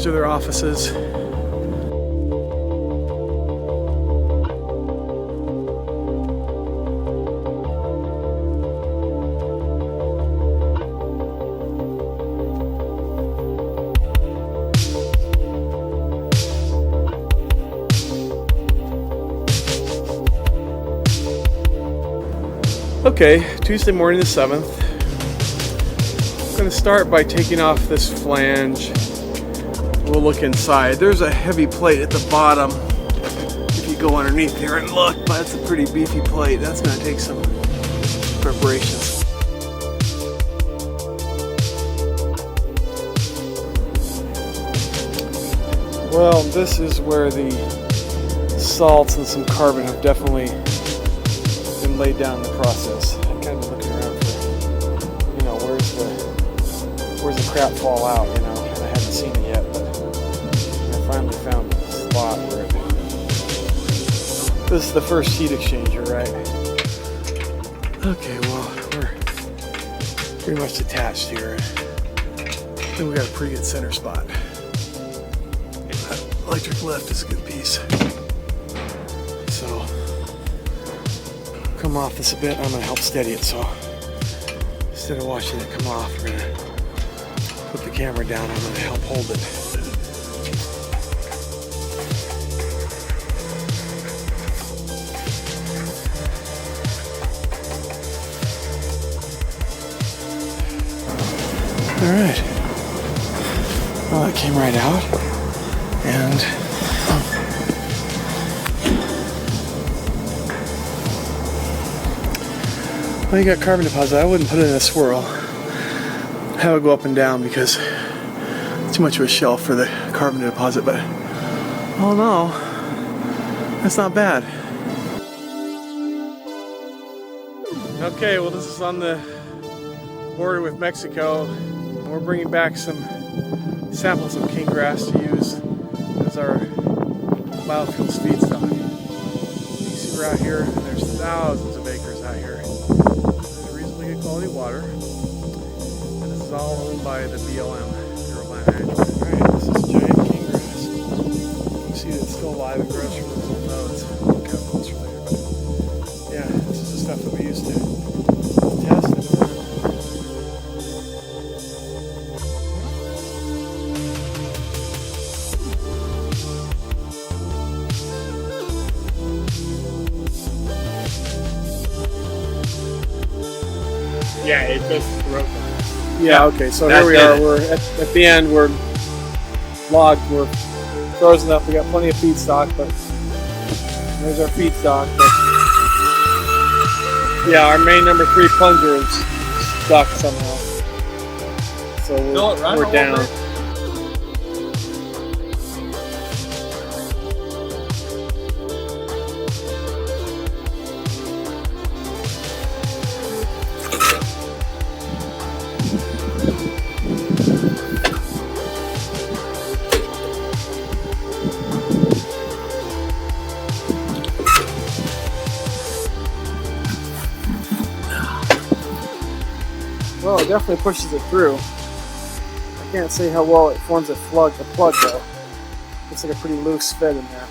These are their offices. Okay, Tuesday morning the 7th. I'm going to start by taking off this flange. We'll look inside. There's a heavy plate at the bottom. If you go underneath here and look, but that's a pretty beefy plate. That's going to take some preparations. Well, this is where the salts and some carbon have definitely been laid down in the process. I'm kind of looking around for, you know, where's the crap fall out, you know, and I haven't seen it yet, but I finally found a spot where it. This is the first heat exchanger, right? Okay, well, we're pretty much detached here. I think we got a pretty good center spot. That electric lift is a good piece. So, come off this a bit. I'm going to help steady it, so instead of watching it come off, we're going to put the camera down. I'm going to help hold it. Alright. Well, that came right out. And well, you got carbon deposit. I wouldn't put it in a swirl. Have it go up and down because it's too much of a shell for the carbon deposit, but oh no, that's not bad. Okay, well, this is on the border with Mexico. We're bringing back some samples of cane grass to use as our biofuels feedstock. You can see we're out here, and there's thousands of acres out here. There's reasonably good quality water. And this is all owned by the BLM, Bureau of Land Management. Alright, this is giant cane grass. You can see that it's still alive and grows from those little nodes. Look how closer later, but yeah, this is the stuff that we used to test and yeah, it just broke. yeah, okay, so here we are. We're at the end, we're logged, we're frozen up, we got plenty of feedstock, but there's our feedstock. But yeah, our main number 3 plunger is stuck somehow. So we're down. Well, it definitely pushes it through. I can't say how well it forms a plug though. Looks like a pretty loose fit in there.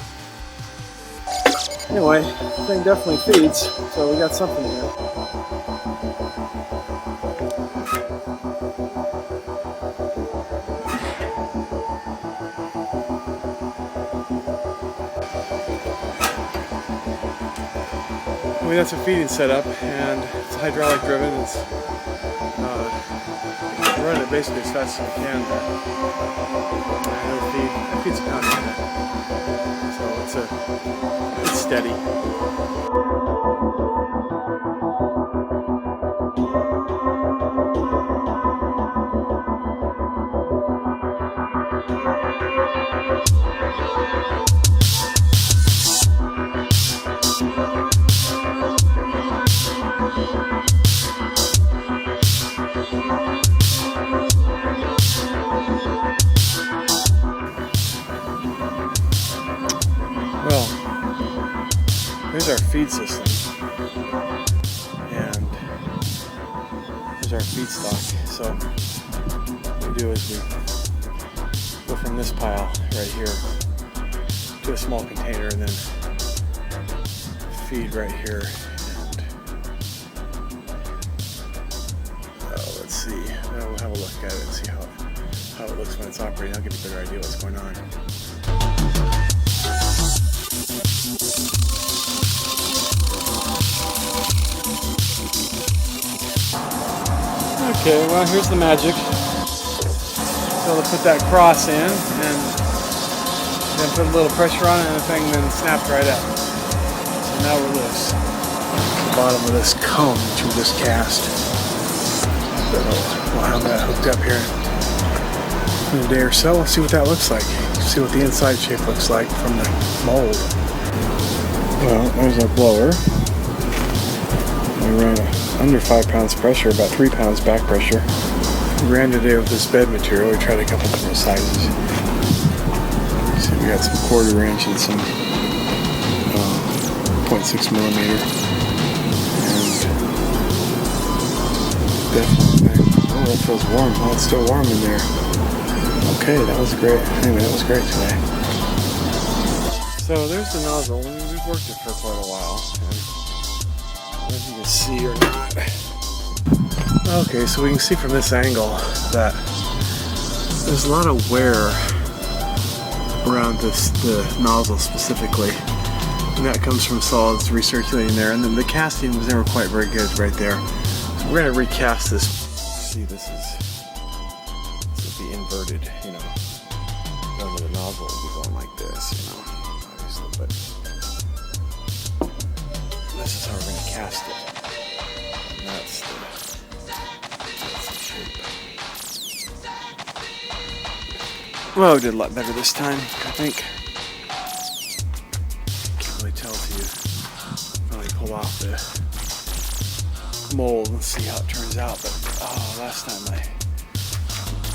Anyway, the thing definitely feeds, so we got something here. We got some feeding set up, and it's hydraulic driven. It's running it basically as fast as we can, but it feeds a pound a minute, so it's steady. Well, here's our feed system, and here's our feedstock. So what we do is we go from this pile right here to a small container and then feed right here. And let's see. We'll have a look at it and see how it looks when it's operating. I'll give you a better idea what's going on. Okay, well here's the magic. So to put that cross in and then put a little pressure on it and the thing then snapped right up. So now we're loose. The bottom of this cone which we just cast. So we'll have that hooked up here in a day or so. We'll see what that looks like. See what the inside shape looks like from the mold. Well, there's our blower. We ran under 5 pounds pressure, about 3 pounds back pressure. We ran today with this bed material. We tried a couple different sizes. So we got some 1/4 inch and some 0.6 millimeter. And definitely, oh, that feels warm. Oh, it's still warm in there. Okay, that was great. Anyway, that was great today. So there's the nozzle. We've worked it for quite a while. I don't know if you can see or not. Okay, so we can see from this angle that there's a lot of wear around the nozzle specifically, and that comes from solids recirculating there, and then the casting was never quite very good right there. So we're going to recast this. See, this would be inverted, you know. Going to the nozzle would be going like this, you know, obviously, but this is how we're going to cast it. And that's the shape. Well, we did a lot better this time, I think. Can't really tell till you finally pull off the mold and see how it turns out, but oh, last time I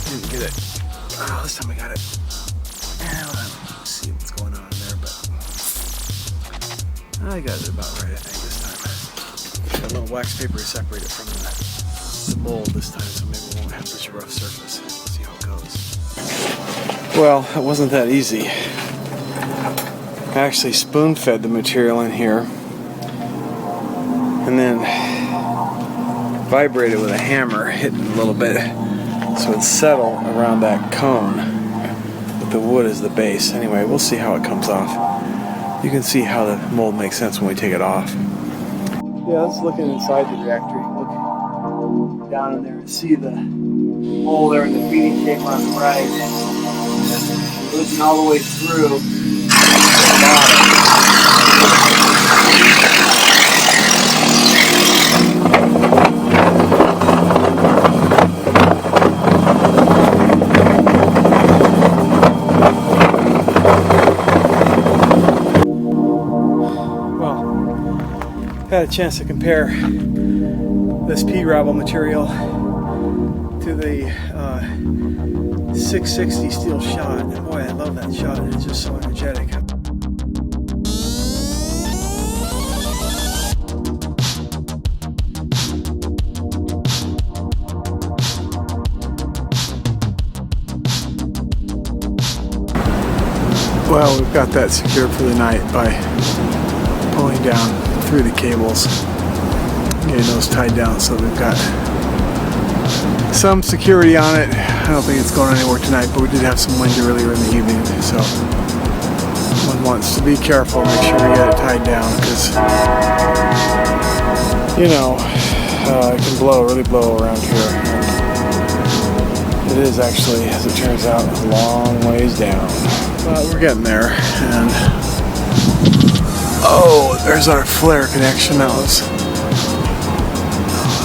didn't get it. Oh, this time I got it. Yeah, let's see what's going on in there, but I got it about right, I think, this time. Got a little wax paper to separate it from the mold this time, so maybe we won't have such a rough surface. We'll see how it goes. Well, it wasn't that easy. I actually spoon-fed the material in here and then vibrated with a hammer, hitting a little bit so it'd settle around that cone with the wood as the base. Anyway, we'll see how it comes off. You can see how the mold makes sense when we take it off. Yeah, let's look inside the reactor. You can look down in there and see the hole there in the feeding chamber on the right. Looking all the way through the bottom. Well, had a chance to compare this pea gravel material to the 660 steel shot, and boy, I love that shot. It's just so energetic. Well, we've got that secured for the night by pulling down through the cables, getting those tied down, so we've got some security on it. I don't think it's going anywhere tonight, but we did have some wind earlier in the evening, so one wants to be careful, make sure we get it tied down, because you know, it can really blow around here. And it is actually, as it turns out, a long ways down. But we're getting there, and oh, there's our flare connection. That was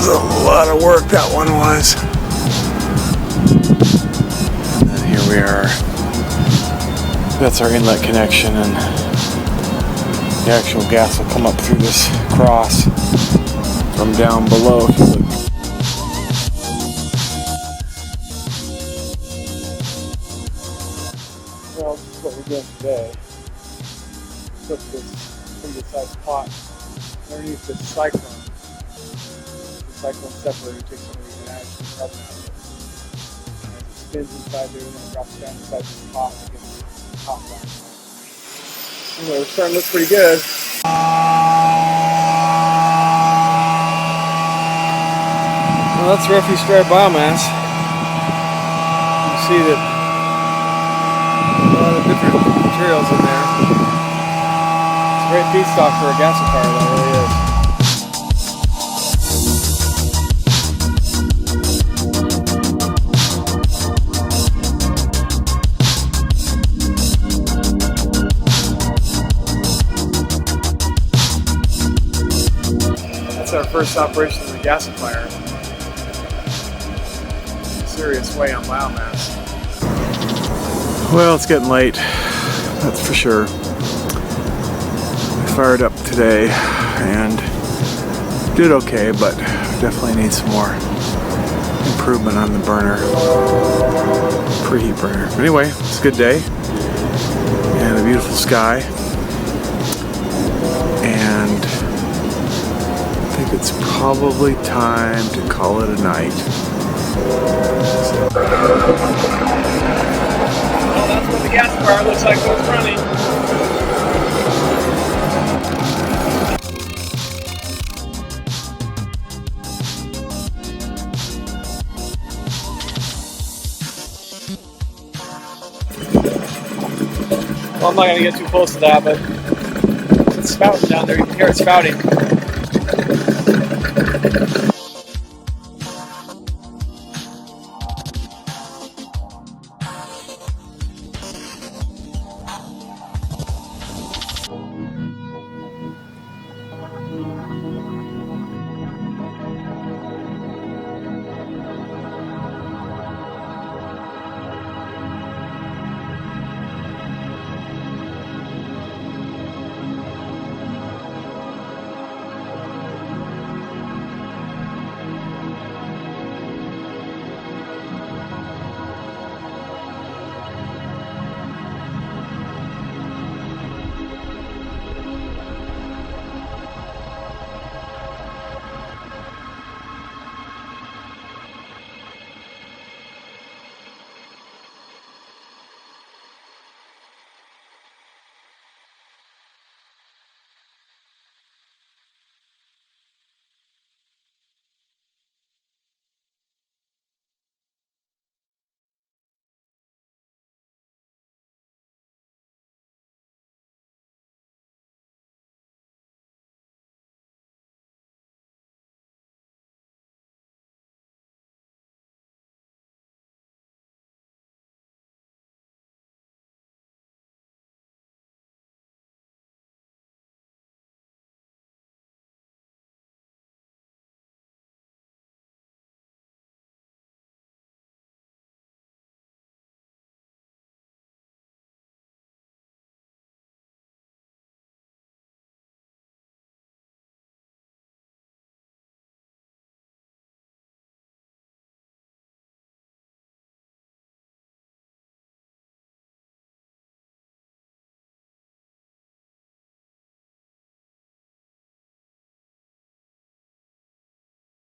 a lot of work, that one was. And then here we are. That's our inlet connection, and the actual gas will come up through this cross from down below. If you look. Well, this is what we're doing today. Put this pretty sized pot underneath this cyclone. The cyclone separator takes some of the ash and carbon out of it. And I just bins inside there and then drops down inside the pot and gets hot down. We're starting to look pretty good. Well, that's refuse derived biomass. You can see that a lot of different materials in there. It's a great feedstock for a gasifier, that really is. That's our first operation of the gasifier. Serious way on biomass. Well, it's getting late, that's for sure. I fired up today and did okay, but definitely need some more improvement on the burner, preheat burner. But anyway, it's a good day and a beautiful sky, and I think it's probably time to call it a night. Well, that's what the gasifier looks like when it's running. Well, I'm not going to get too close to that, but it's spouting down there. You can hear it spouting.